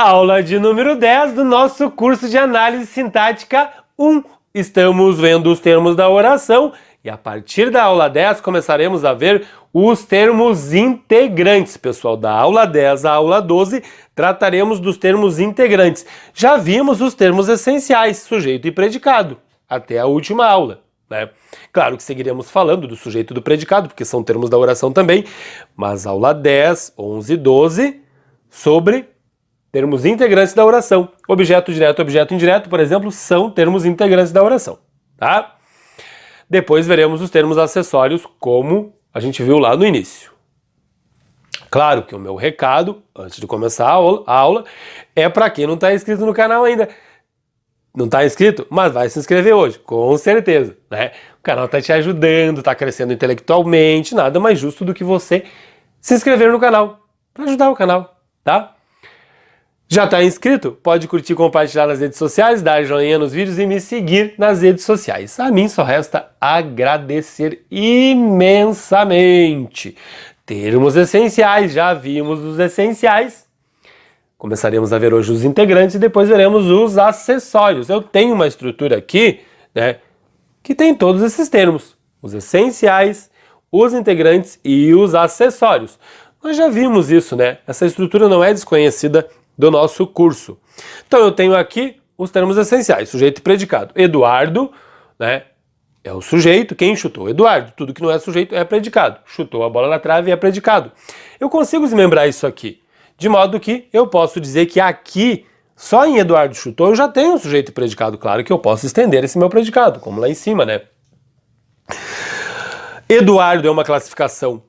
Aula de número 10 do nosso curso de análise sintática 1. Estamos vendo os termos da oração e a partir da aula 10 começaremos a ver os termos integrantes. Pessoal, da aula 10 à aula 12 trataremos dos termos integrantes. Já vimos os termos essenciais, sujeito e predicado, até a última aula, né? Claro que seguiremos falando do sujeito e do predicado, porque são termos da oração também, mas aula 10, 11 e 12 sobre termos integrantes da oração. Objeto direto, objeto indireto, por exemplo, são termos integrantes da oração, tá? Depois veremos os termos acessórios, como a gente viu lá no início. Claro que o meu recado, antes de começar a aula, é para quem não está inscrito no canal ainda. Não está inscrito? Mas vai se inscrever hoje, com certeza, né? O canal está te ajudando, está crescendo intelectualmente, nada mais justo do que você se inscrever no canal, para ajudar o canal, tá? Já está inscrito? Pode curtir, compartilhar nas redes sociais, dar joinha nos vídeos e me seguir nas redes sociais. A mim só resta agradecer imensamente. Termos essenciais, já vimos os essenciais. Começaremos a ver hoje os integrantes e depois veremos os acessórios. Eu tenho uma estrutura aqui, né, que tem todos esses termos. Os essenciais, os integrantes e os acessórios. Nós já vimos isso, né? Essa estrutura não é desconhecida do nosso curso. Então eu tenho aqui os termos essenciais, sujeito e predicado. Eduardo, né, é o sujeito, quem chutou? Eduardo. Tudo que não é sujeito é predicado. Chutou a bola na trave é predicado. Eu consigo desmembrar isso aqui, de modo que eu posso dizer que aqui, só em Eduardo chutou, eu já tenho sujeito e predicado. Claro que eu posso estender esse meu predicado, como lá em cima, né? Eduardo é uma classificação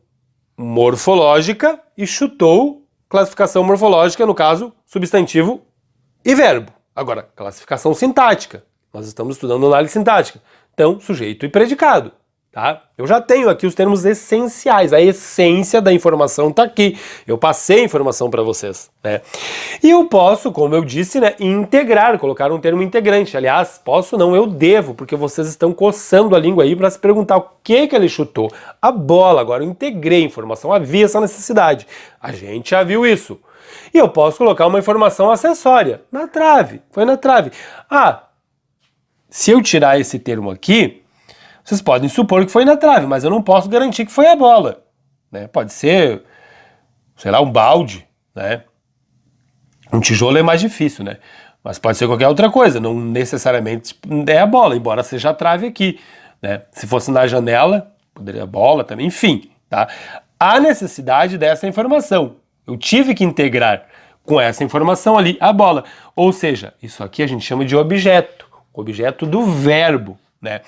morfológica e chutou, classificação morfológica, no caso, substantivo e verbo. Agora, classificação sintática. Nós estamos estudando análise sintática. Então, sujeito e predicado, tá? Eu já tenho aqui os termos essenciais. A essência da informação está aqui. Eu passei a informação para vocês, né? E eu posso, como eu disse, né, integrar, colocar um termo integrante. Aliás, posso não, eu devo, porque vocês estão coçando a língua aí para se perguntar o que ele chutou. A bola. Agora eu integrei a informação, havia essa necessidade. A gente já viu isso. E eu posso colocar uma informação acessória, na trave. Foi na trave. Ah, se eu tirar esse termo aqui, vocês podem supor que foi na trave, mas eu não posso garantir que foi a bola, né? Pode ser, sei lá, um balde, né? Um tijolo é mais difícil, né? Mas pode ser qualquer outra coisa, não necessariamente é a bola, embora seja a trave aqui, né? Se fosse na janela, poderia a bola também, enfim, tá? Há necessidade dessa informação. Eu tive que integrar com essa informação ali a bola. Ou seja, isso aqui a gente chama de objeto do verbo, né?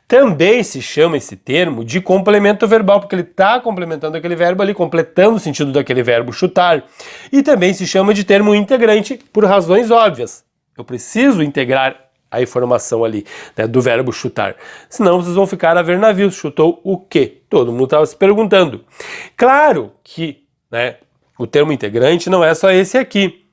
Também se chama esse termo de complemento verbal, porque ele está complementando aquele verbo ali, completando o sentido daquele verbo chutar. E também se chama de termo integrante por razões óbvias. Eu preciso integrar a informação ali, né, do verbo chutar. Senão vocês vão ficar a ver navios. Chutou o quê? Todo mundo estava se perguntando. Claro que, né, o termo integrante não é só esse aqui.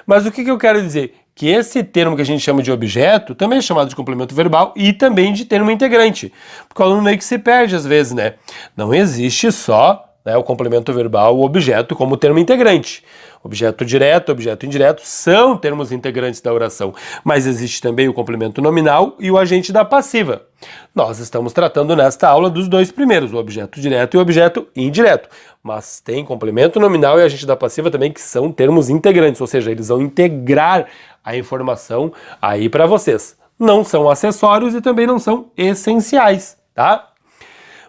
Mas o que eu quero dizer? Que esse termo que a gente chama de objeto também é chamado de complemento verbal e também de termo integrante. Porque o aluno meio que se perde às vezes, né? Não existe só, né, o complemento verbal, o objeto como termo integrante. Objeto direto, objeto indireto são termos integrantes da oração, mas existe também o complemento nominal e o agente da passiva. Nós estamos tratando nesta aula dos dois primeiros, o objeto direto e o objeto indireto, mas tem complemento nominal e agente da passiva também que são termos integrantes, ou seja, eles vão integrar a informação aí para vocês. Não são acessórios e também não são essenciais, tá?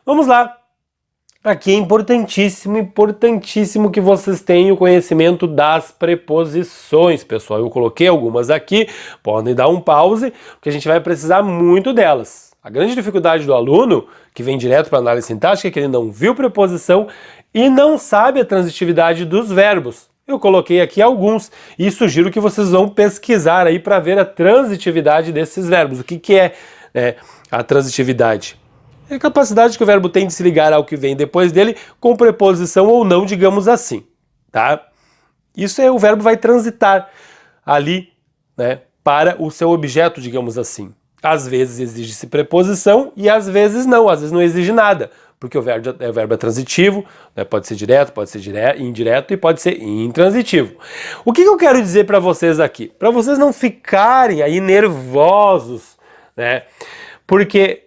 Vamos lá. Aqui é importantíssimo que vocês tenham o conhecimento das preposições, pessoal. Eu coloquei algumas aqui, podem dar um pause, porque a gente vai precisar muito delas. A grande dificuldade do aluno, que vem direto para a análise sintática, é que ele não viu preposição e não sabe a transitividade dos verbos. Eu coloquei aqui alguns e sugiro que vocês vão pesquisar aí para ver a transitividade desses verbos. O que é, né, a transitividade? É a capacidade que o verbo tem de se ligar ao que vem depois dele com preposição ou não, digamos assim, tá? Isso é, o verbo vai transitar ali, né, para o seu objeto, digamos assim. Às vezes exige-se preposição e às vezes não exige nada. porque o verbo é transitivo, né? Pode ser direto, pode ser indireto e pode ser intransitivo. O que eu quero dizer para vocês aqui? Para vocês não ficarem aí nervosos, né? Porque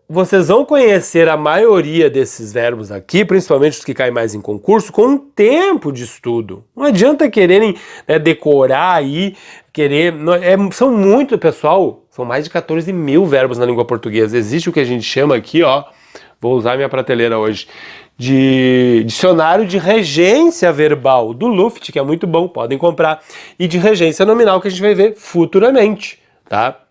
vocês vão conhecer a maioria desses verbos aqui, principalmente os que caem mais em concurso, com um tempo de estudo. Não adianta quererem, né, decorar aí, são muito, pessoal, são mais de 14 mil verbos na língua portuguesa. Existe o que a gente chama aqui, ó, vou usar minha prateleira hoje, de dicionário de regência verbal, do Luft, que é muito bom, podem comprar, e de regência nominal, que a gente vai ver futuramente, tá?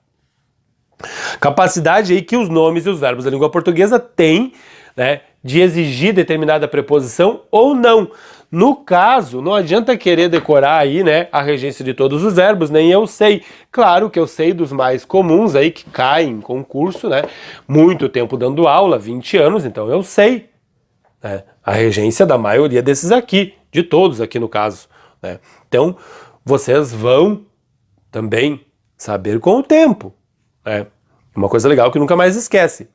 Capacidade aí que os nomes e os verbos da língua portuguesa têm, né, de exigir determinada preposição ou não. No caso, não adianta querer decorar aí, né, a regência de todos os verbos, nem eu sei. Claro que eu sei dos mais comuns aí que caem em concurso, né, muito tempo dando aula, 20 anos, então eu sei, né, a regência da maioria desses aqui, de todos aqui no caso, né. Então, vocês vão também saber com o tempo. É uma coisa legal que nunca mais esquece.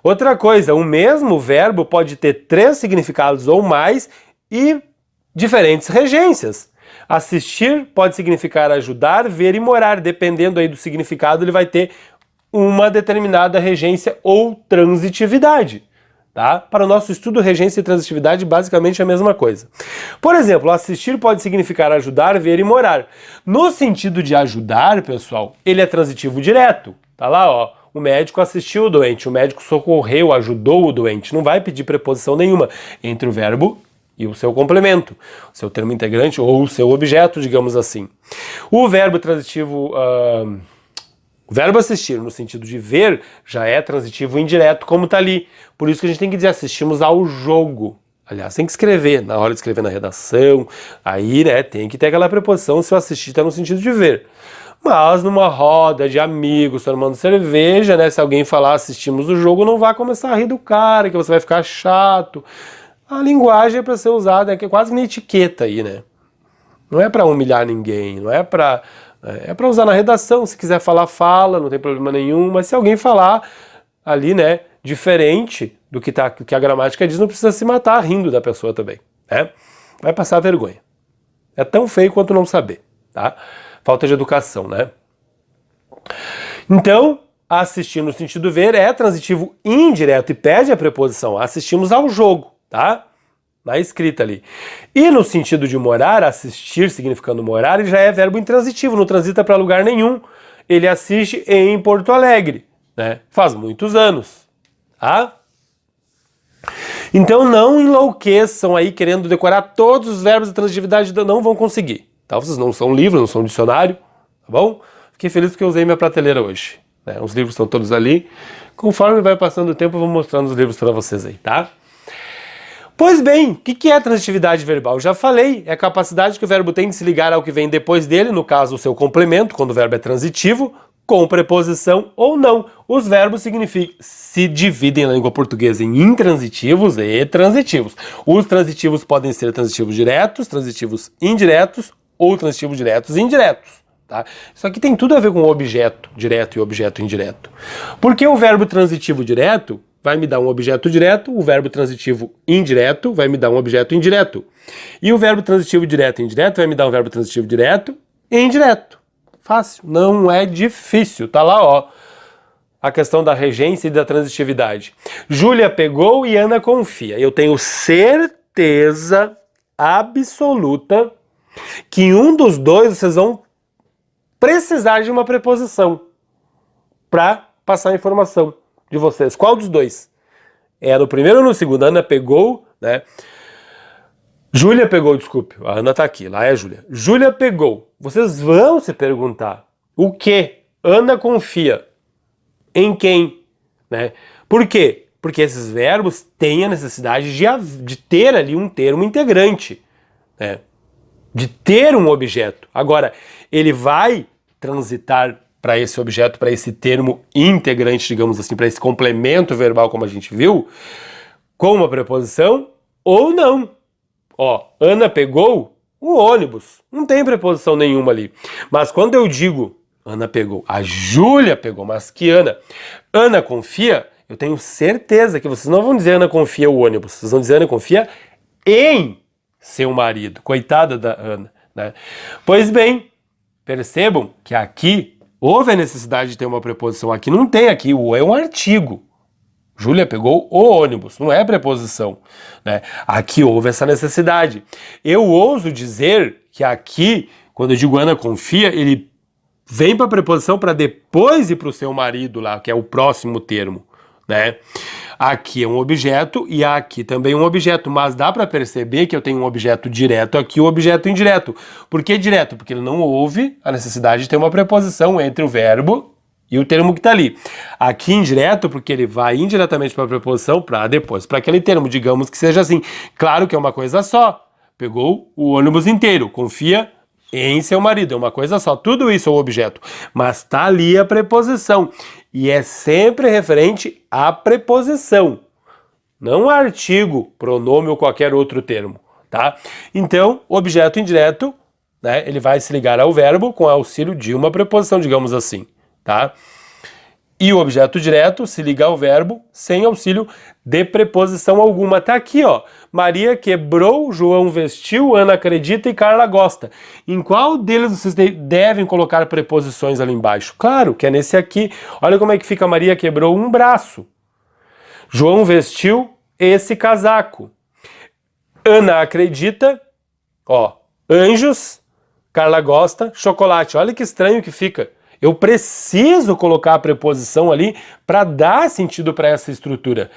Outra coisa, o mesmo verbo pode ter 3 significados ou mais e diferentes regências. Assistir pode significar ajudar, ver e morar. Dependendo aí do significado, ele vai ter uma determinada regência ou transitividade. Tá? Para o nosso estudo, regência e transitividade basicamente é a mesma coisa. Por exemplo, assistir pode significar ajudar, ver e morar. No sentido de ajudar, pessoal, ele é transitivo direto. Tá lá, ó, o médico assistiu o doente, o médico socorreu, ajudou o doente. Não vai pedir preposição nenhuma entre o verbo e o seu complemento, o seu termo integrante ou o seu objeto, digamos assim. O verbo transitivo... O verbo assistir, no sentido de ver, já é transitivo indireto, como está ali. Por isso que a gente tem que dizer, assistimos ao jogo. Aliás, tem que escrever, na hora de escrever na redação, aí, né, tem que ter aquela preposição se o assistir está no sentido de ver. Mas numa roda de amigos, tomando cerveja, né, se alguém falar assistimos o jogo, não vai começar a rir do cara, que você vai ficar chato. A linguagem é para ser usada, é quase uma etiqueta aí, né? Não é para humilhar ninguém, não é para... É para usar na redação, se quiser falar, fala, não tem problema nenhum, mas se alguém falar ali, né, diferente do que a gramática diz, não precisa se matar rindo da pessoa também, né? Vai passar vergonha. É tão feio quanto não saber, tá? Falta de educação, né? Então, assistir no sentido ver é transitivo indireto e pede a preposição. Assistimos ao jogo, tá? Na escrita ali. E no sentido de morar, assistir significando morar, ele já é verbo intransitivo, não transita para lugar nenhum. Ele assiste em Porto Alegre, né? Faz muitos anos, tá? Então não enlouqueçam aí querendo decorar todos os verbos da transitividade, não vão conseguir, tá? Vocês não são livro, não são dicionário, tá bom? Fiquei feliz porque eu usei minha prateleira hoje, né? Os livros estão todos ali. Conforme vai passando o tempo, eu vou mostrando os livros para vocês aí, tá? Pois bem, o que é transitividade verbal? Já falei, é a capacidade que o verbo tem de se ligar ao que vem depois dele, no caso o seu complemento, quando o verbo é transitivo, com preposição ou não. Os verbos se dividem na língua portuguesa em intransitivos e transitivos. Os transitivos podem ser transitivos diretos, transitivos indiretos ou transitivos diretos e indiretos. Tá? Isso aqui tem tudo a ver com objeto direto e objeto indireto. Porque o verbo transitivo direto vai me dar um objeto direto, o verbo transitivo indireto vai me dar um objeto indireto. E o verbo transitivo direto e indireto vai me dar um verbo transitivo direto e indireto. Fácil, não é difícil. Tá lá, ó, a questão da regência e da transitividade. Júlia pegou e Ana confia. Eu tenho certeza absoluta que um dos dois vocês vão precisar de uma preposição para passar a informação de vocês. Qual dos dois? É no primeiro ou no segundo? Ana pegou, né? Júlia pegou, desculpe. A Ana tá aqui, lá é a Júlia. Júlia pegou. Vocês vão se perguntar o que Ana confia em quem, né? Por quê? Porque esses verbos têm a necessidade de ter ali um termo integrante, né? De ter um objeto. Agora, ele vai transitar para esse objeto, para esse termo integrante, digamos assim, para esse complemento verbal, como a gente viu, com uma preposição ou não. Ó, Ana pegou o ônibus. Não tem preposição nenhuma ali. Mas quando eu digo Ana pegou, a Júlia pegou, mas que Ana confia, eu tenho certeza que vocês não vão dizer Ana confia o ônibus, vocês vão dizer Ana confia em seu marido. Coitada da Ana, né? Pois bem, percebam que aqui houve a necessidade de ter uma preposição. Aqui não tem, aqui o é um artigo. Júlia pegou o ônibus, não é preposição, né? Aqui houve essa necessidade. Eu ouso dizer que aqui, quando eu digo Ana confia, ele vem para a preposição para depois ir para o seu marido lá, que é o próximo termo, né? Aqui é um objeto e aqui também um objeto, mas dá para perceber que eu tenho um objeto direto aqui e um objeto indireto. Por que direto? Porque ele não houve a necessidade de ter uma preposição entre o verbo e o termo que está ali. Aqui indireto, porque ele vai indiretamente para a preposição para depois, para aquele termo, digamos que seja assim. Claro que é uma coisa só. Pegou o ônibus inteiro, confia em seu marido, é uma coisa só. Tudo isso é o objeto, mas está ali a preposição. E é sempre referente à preposição, não artigo, pronome ou qualquer outro termo, tá? Então, objeto indireto, né, ele vai se ligar ao verbo com auxílio de uma preposição, digamos assim, tá? E o objeto direto se liga ao verbo sem auxílio de preposição alguma. Tá aqui, ó. Maria quebrou, João vestiu, Ana acredita e Carla gosta. Em qual deles vocês devem colocar preposições ali embaixo? Claro que é nesse aqui. Olha como é que fica: Maria quebrou um braço. João vestiu esse casaco. Ana acredita, ó, anjos. Carla gosta, chocolate. Olha que estranho que fica. Eu preciso colocar a preposição ali para dar sentido para essa estrutura.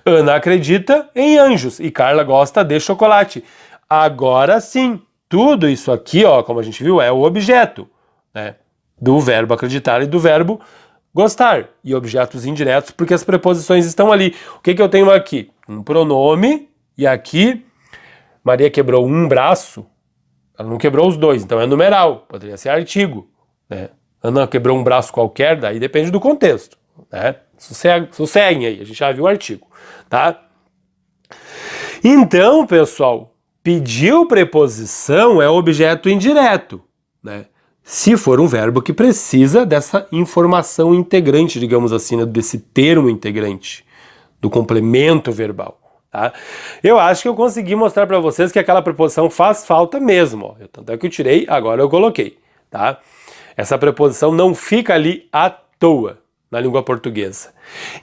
Ana acredita em anjos e Carla gosta de chocolate. Agora sim, tudo isso aqui, ó, como a gente viu, é o objeto, né, do verbo acreditar e do verbo gostar. E objetos indiretos porque as preposições estão ali. O que eu tenho aqui? Um pronome e aqui Maria quebrou um braço. Ela não quebrou os dois, então é numeral, poderia ser artigo, né? Ana quebrou um braço qualquer, daí depende do contexto, né? Sosseguem aí, a gente já viu o artigo, tá? Então, pessoal, pediu preposição é objeto indireto, né? Se for um verbo que precisa dessa informação integrante, digamos assim, né? Desse termo integrante, do complemento verbal. Tá? Eu acho que eu consegui mostrar para vocês que aquela preposição faz falta mesmo. Ó. Tanto é que eu tirei, agora eu coloquei. Tá? Essa preposição não fica ali à toa na língua portuguesa.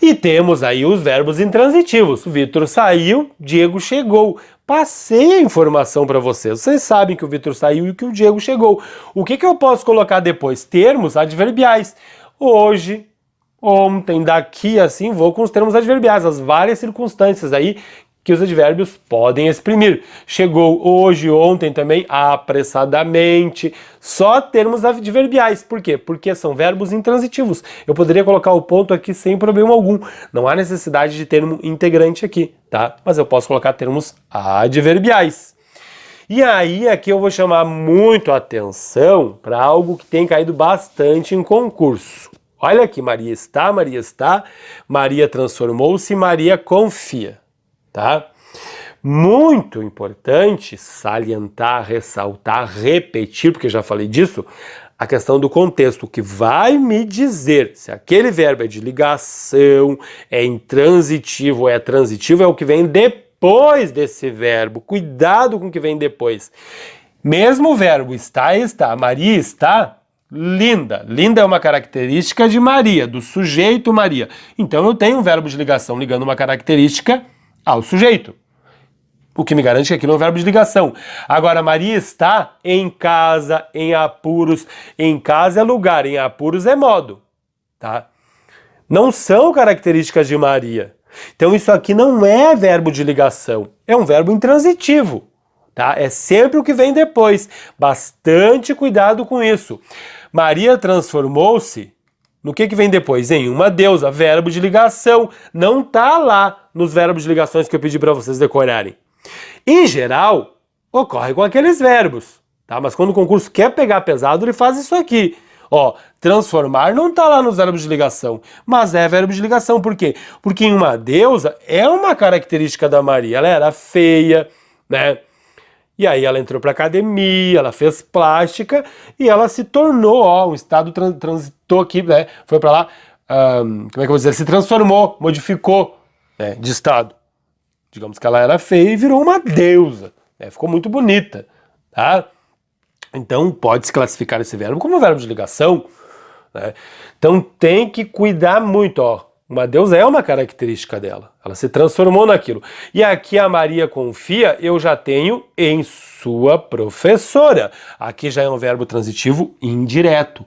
E temos aí os verbos intransitivos. O Vitor saiu, Diego chegou. Passei a informação para vocês. Vocês sabem que o Vitor saiu e que o Diego chegou. O que eu posso colocar depois? Termos adverbiais. Hoje, ontem, daqui, assim, vou com os termos adverbiais, as várias circunstâncias aí que os advérbios podem exprimir. Chegou hoje, ontem também, apressadamente, só termos adverbiais. Por quê? Porque são verbos intransitivos. Eu poderia colocar o ponto aqui sem problema algum. Não há necessidade de termo integrante aqui, tá? Mas eu posso colocar termos adverbiais. E aí, aqui eu vou chamar muito a atenção para algo que tem caído bastante em concurso. Olha aqui, Maria está, Maria transformou-se, Maria confia. Tá? Muito importante salientar, ressaltar, repetir, porque já falei disso, a questão do contexto, que vai me dizer se aquele verbo é de ligação, é intransitivo, é transitivo, é o que vem depois desse verbo. Cuidado com o que vem depois. Mesmo o verbo está, Maria está, linda. Linda é uma característica de Maria, do sujeito Maria. Então eu tenho um verbo de ligação ligando uma característica ao sujeito. O que me garante que aquilo é um verbo de ligação. Agora, Maria está em casa, em apuros. Em casa é lugar, em apuros é modo. Tá? Não são características de Maria. Então isso aqui não é verbo de ligação. É um verbo intransitivo. Tá? É sempre o que vem depois. Bastante cuidado com isso. Maria transformou-se no que vem depois? Em uma deusa, verbo de ligação. Não está lá nos verbos de ligações que eu pedi para vocês decorarem. Em geral, ocorre com aqueles verbos, tá? Mas quando o concurso quer pegar pesado, ele faz isso aqui. Ó, transformar não está lá nos verbos de ligação, mas é verbo de ligação. Por quê? Porque em uma deusa é uma característica da Maria. Ela era feia, né? E aí ela entrou para academia, ela fez plástica e ela se tornou, ó, um estado transitou aqui, né? Foi para lá como é que eu vou dizer? Se transformou, modificou, né, de estado. Digamos que ela era feia e virou uma deusa. Né, ficou muito bonita. Tá? Então pode-se classificar esse verbo como um verbo de ligação. Né? Então tem que cuidar muito, ó. Uma deusa é uma característica dela. Ela se transformou naquilo. E aqui a Maria confia, eu já tenho em sua professora. Aqui já é um verbo transitivo indireto.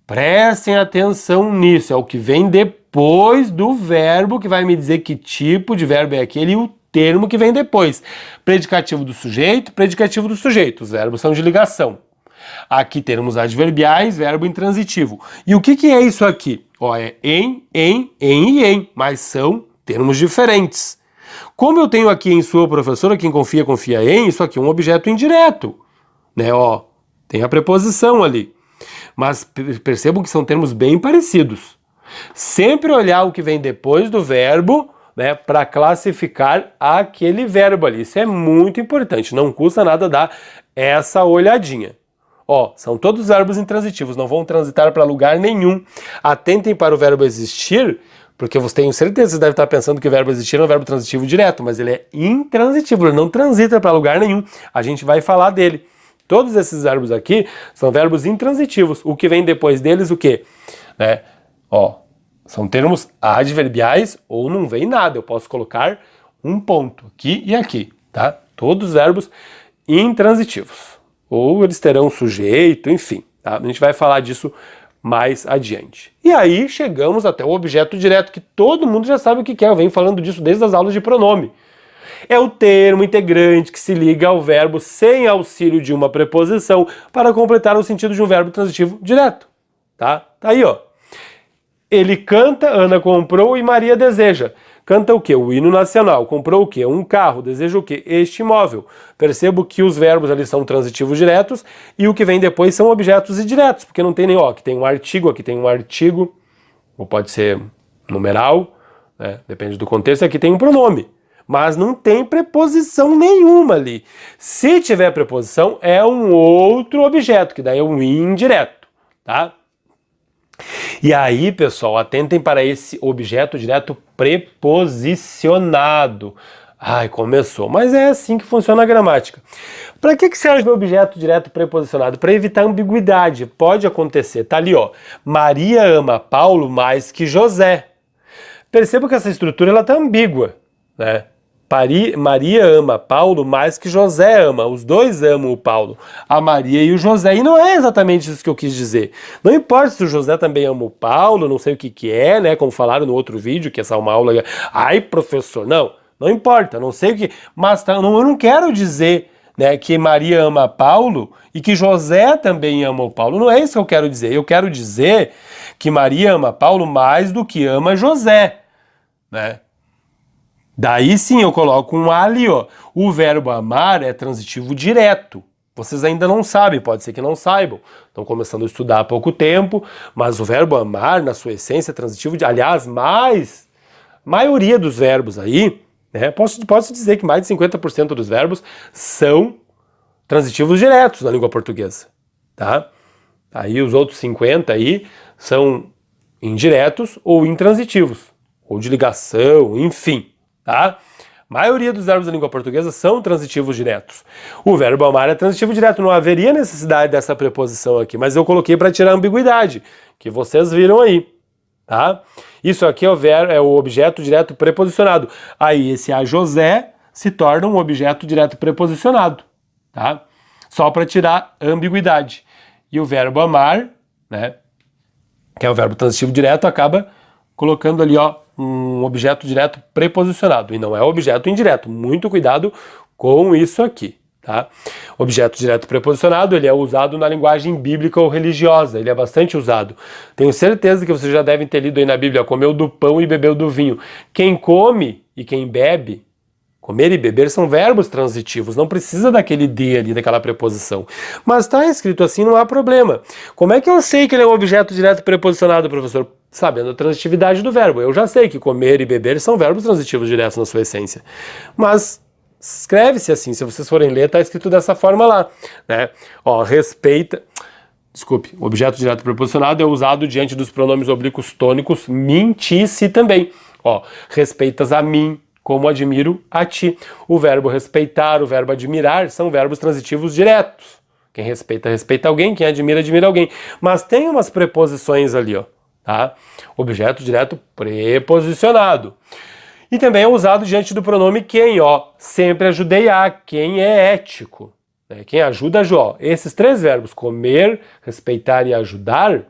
Prestem atenção nisso. É o que vem depois do verbo que vai me dizer que tipo de verbo é aquele e o termo que vem depois. Predicativo do sujeito, predicativo do sujeito. Os verbos são de ligação. Aqui termos adverbiais, verbo intransitivo. E o que é isso aqui? Ó, é em e em, mas são termos diferentes. Como eu tenho aqui em sua professora, quem confia, confia em, isso aqui é um objeto indireto. Né? Ó, tem a preposição ali. Mas percebam que são termos bem parecidos. Sempre olhar o que vem depois do verbo, né, para classificar aquele verbo ali. Isso é muito importante, não custa nada dar essa olhadinha. Ó, são todos verbos intransitivos, não vão transitar para lugar nenhum. Atentem para o verbo existir, porque você tem certeza que você deve estar pensando que o verbo existir é um verbo transitivo direto, mas ele é intransitivo, ele não transita para lugar nenhum. A gente vai falar dele. Todos esses verbos aqui são verbos intransitivos. O que vem depois deles, o quê? Né? Ó, são termos adverbiais ou não vem nada. Eu posso colocar um ponto aqui e aqui, tá? Todos verbos intransitivos. Ou eles terão sujeito, enfim, tá? A gente vai falar disso mais adiante. E aí chegamos até o objeto direto, que todo mundo já sabe o que é. Eu venho falando disso desde as aulas de pronome. É o termo integrante que se liga ao verbo sem auxílio de uma preposição para completar o sentido de um verbo transitivo direto. Tá? Tá aí, ó. Ele canta, Ana comprou e Maria deseja. Canta o quê? O hino nacional. Comprou o quê? Um carro. Deseja o quê? Este imóvel. Percebo que os verbos ali são transitivos diretos e o que vem depois são objetos indiretos, porque não tem nem, ó, aqui tem um artigo, ou pode ser numeral, né? Depende do contexto, aqui tem um pronome. Mas não tem preposição nenhuma ali. Se tiver preposição, é um outro objeto, que daí é um indireto, tá? E aí, pessoal, atentem para esse objeto direto preposicionado. Ai, começou. Mas é assim que funciona a gramática. Para que serve o objeto direto preposicionado? Para evitar ambiguidade. Pode acontecer. Tá ali, ó. Maria ama Paulo mais que José. Perceba que essa estrutura ela tá ambígua, né? Maria ama Paulo mais que José ama. Os dois amam o Paulo, a Maria e o José. E não é exatamente isso que eu quis dizer. Não importa se o José também ama o Paulo, não sei o que é, né? Como falaram no outro vídeo, que essa é uma aula... Ai, professor, não importa, não sei o que... Mas eu não quero dizer, né, que Maria ama Paulo e que José também ama o Paulo. Não é isso que eu quero dizer. Eu quero dizer que Maria ama Paulo mais do que ama José, né? Daí sim eu coloco um ali, ó. O verbo amar é transitivo direto. Vocês ainda não sabem, pode ser que não saibam. Estão começando a estudar há pouco tempo, mas o verbo amar, na sua essência, é transitivo. Aliás, maioria dos verbos aí, né, posso dizer que mais de 50% dos verbos são transitivos diretos na língua portuguesa, tá? Aí os outros 50% aí são indiretos ou intransitivos, ou de ligação, enfim. Tá? A maioria dos verbos da língua portuguesa são transitivos diretos. O verbo amar é transitivo direto, não haveria necessidade dessa preposição aqui, mas eu coloquei para tirar a ambiguidade, que vocês viram aí. Tá? Isso aqui é o objeto direto preposicionado. Aí esse a José se torna um objeto direto preposicionado. Tá? Só para tirar a ambiguidade. E o verbo amar, né, que é o verbo transitivo direto, acaba colocando ali, ó, um objeto direto preposicionado, e não é objeto indireto. Muito cuidado com isso aqui, tá? Objeto direto preposicionado, ele é usado na linguagem bíblica ou religiosa, ele é bastante usado. Tenho certeza que vocês já devem ter lido aí na Bíblia, comeu do pão e bebeu do vinho. Quem come e quem bebe, comer e beber são verbos transitivos, não precisa daquele de ali, daquela preposição. Mas está escrito assim, não há problema. Como é que eu sei que ele é um objeto direto preposicionado, professor? Sabendo a transitividade do verbo. Eu já sei que comer e beber são verbos transitivos diretos na sua essência. Mas escreve-se assim, se vocês forem ler, está escrito dessa forma lá, né? Ó, respeita... Desculpe, o objeto direto preposicionado é usado diante dos pronomes oblíquos tônicos mim-ti-si também. Ó, respeitas a mim, como admiro a ti. O verbo respeitar, o verbo admirar são verbos transitivos diretos. Quem respeita, respeita alguém, quem admira, admira alguém. Mas tem umas preposições ali, ó, tá? Objeto direto preposicionado. E também é usado diante do pronome quem, ó. Sempre ajudei a, quem é ético. Né? Quem ajuda, ó. Esses três verbos, comer, respeitar e ajudar,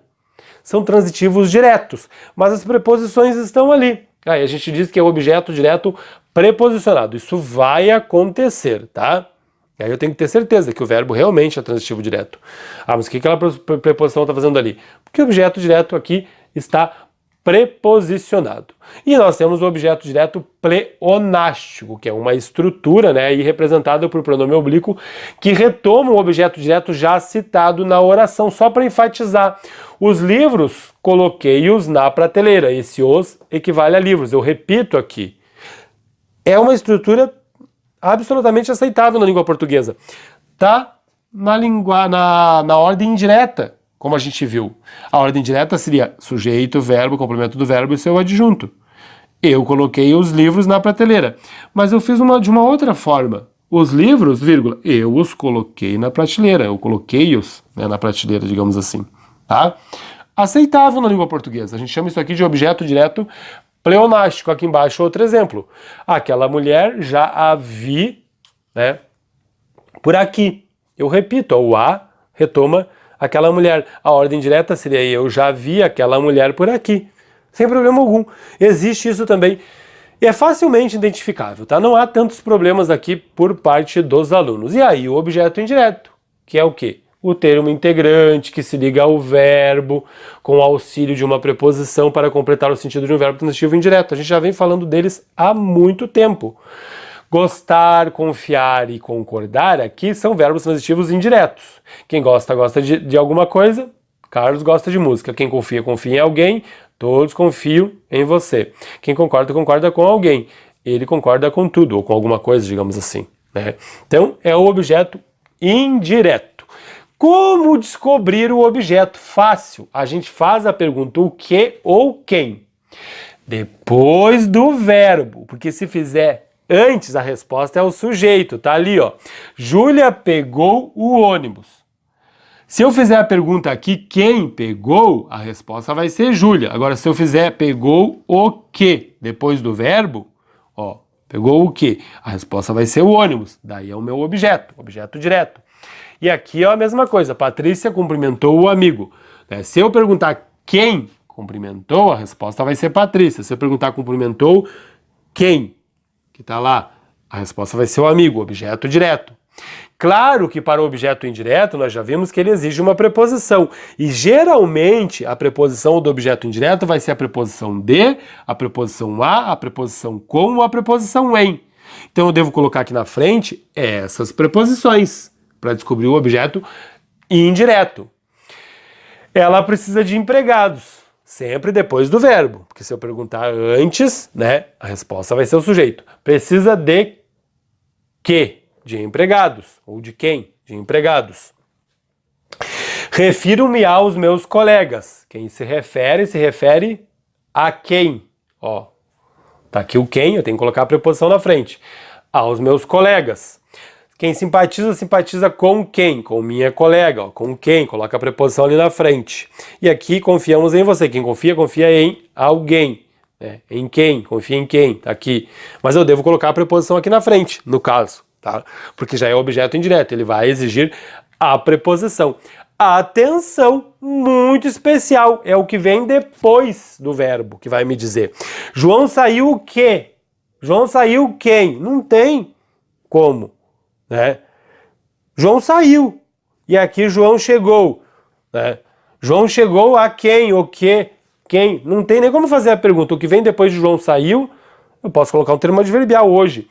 são transitivos diretos. Mas as preposições estão ali. Aí a gente diz que é o objeto direto preposicionado. Isso vai acontecer, tá? E aí eu tenho que ter certeza que o verbo realmente é transitivo direto. Ah, mas o que aquela preposição está fazendo ali? Porque o objeto direto aqui está preposicionado. E nós temos o objeto direto pleonástico, que é uma estrutura, né, aí representada por pronome oblíquo, que retoma o objeto direto já citado na oração, só para enfatizar. Os livros, coloquei-os na prateleira. Esse os equivale a livros. Eu repito aqui. É uma estrutura absolutamente aceitável na língua portuguesa. Tá na ordem indireta, como a gente viu. A ordem direta seria sujeito, verbo, complemento do verbo e seu adjunto. Eu coloquei os livros na prateleira, mas eu fiz de uma outra forma. Os livros, vírgula, eu os coloquei na prateleira. Eu coloquei-os, né, na prateleira, digamos assim. Tá? Aceitável na língua portuguesa. A gente chama isso aqui de objeto direto pleonástico. Aqui embaixo outro exemplo. Aquela mulher já a vi, né, por aqui. Eu repito, o a retoma aquela mulher. A ordem direta seria eu já vi aquela mulher por aqui. Sem problema algum. Existe isso também. E é facilmente identificável, tá? Não há tantos problemas aqui por parte dos alunos. E aí o objeto indireto, que é o quê? O termo integrante que se liga ao verbo com o auxílio de uma preposição para completar o sentido de um verbo transitivo indireto. A gente já vem falando deles há muito tempo. Gostar, confiar e concordar aqui são verbos transitivos indiretos. Quem gosta, gosta de alguma coisa. Carlos gosta de música. Quem confia, confia em alguém. Todos confiam em você. Quem concorda, concorda com alguém. Ele concorda com tudo ou com alguma coisa, digamos assim, né? Então, é o objeto indireto. Como descobrir o objeto? Fácil. A gente faz a pergunta o que ou quem. Depois do verbo, porque se fizer antes, a resposta é o sujeito, tá ali, ó. Júlia pegou o ônibus. Se eu fizer a pergunta aqui, quem pegou, a resposta vai ser Júlia. Agora, se eu fizer pegou o quê depois do verbo, ó, pegou o quê? A resposta vai ser o ônibus. Daí é o meu objeto direto. E aqui é a mesma coisa. Patrícia cumprimentou o amigo. Se eu perguntar quem cumprimentou, a resposta vai ser Patrícia. Se eu perguntar cumprimentou quem, que está lá, a resposta vai ser o amigo, objeto direto. Claro que para o objeto indireto nós já vimos que ele exige uma preposição. E geralmente a preposição do objeto indireto vai ser a preposição de, a preposição a preposição com ou a preposição em. Então eu devo colocar aqui na frente essas preposições para descobrir o objeto indireto. Ela precisa de empregados, sempre depois do verbo, porque se eu perguntar antes, né, a resposta vai ser o sujeito. Precisa de quê? De empregados. Ou de quem? De empregados. Refiro-me aos meus colegas. Quem se refere a quem? Ó, tá aqui o quem, eu tenho que colocar a preposição na frente. Aos meus colegas. Quem simpatiza, simpatiza com quem? Com minha colega. Ó, com quem? Coloca a preposição ali na frente. E aqui confiamos em você. Quem confia, confia em alguém. Né? Em quem? Confia em quem? Tá aqui. Mas eu devo colocar a preposição aqui na frente, no caso. Tá? Porque já é objeto indireto, ele vai exigir a preposição. Atenção, muito especial, é o que vem depois do verbo, que vai me dizer. João saiu o quê? João saiu quem? Não tem como, né? João saiu, e aqui João chegou, né? João chegou a quem? O quê? Quem? Não tem nem como fazer a pergunta. O que vem depois de João saiu, eu posso colocar um termo adverbial hoje.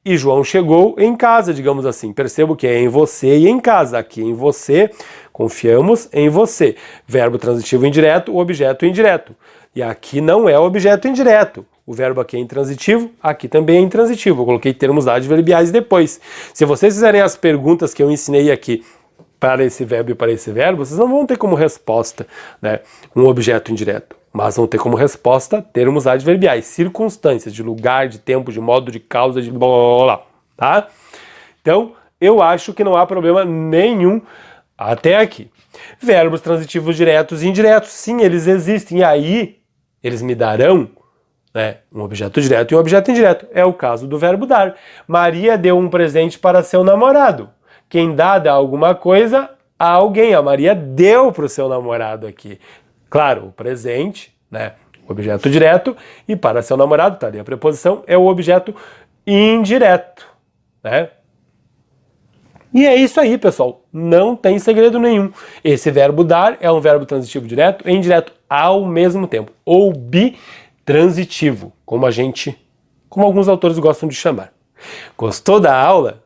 E João chegou em casa, digamos assim. Percebo que é em você e em casa. Aqui em você, confiamos em você. Verbo transitivo indireto, objeto indireto. E aqui não é objeto indireto. O verbo aqui é intransitivo, aqui também é intransitivo. Eu coloquei termos adverbiais depois. Se vocês fizerem as perguntas que eu ensinei aqui para esse verbo e para esse verbo, vocês não vão ter como resposta, né, um objeto indireto, mas vão ter como resposta termos adverbiais, circunstâncias, de lugar, de tempo, de modo, de causa, de blá blá blá, tá? Então, eu acho que não há problema nenhum até aqui. Verbos transitivos diretos e indiretos, sim, eles existem, e aí eles me darão, né, um objeto direto e um objeto indireto. É o caso do verbo dar. Maria deu um presente para seu namorado. Quem dá alguma coisa a alguém. A Maria deu para o seu namorado aqui. Claro, o presente, né, o objeto direto, e para seu namorado, tá ali a preposição, é o objeto indireto, né? E é isso aí, pessoal. Não tem segredo nenhum. Esse verbo dar é um verbo transitivo direto e indireto ao mesmo tempo. Ou bitransitivo, como alguns autores gostam de chamar. Gostou da aula?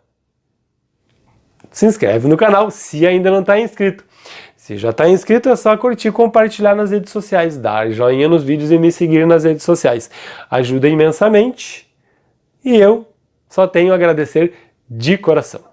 Se inscreve no canal se ainda não está inscrito. Se já está inscrito, é só curtir, compartilhar nas redes sociais, dar joinha nos vídeos e me seguir nas redes sociais. Ajuda imensamente e eu só tenho a agradecer de coração.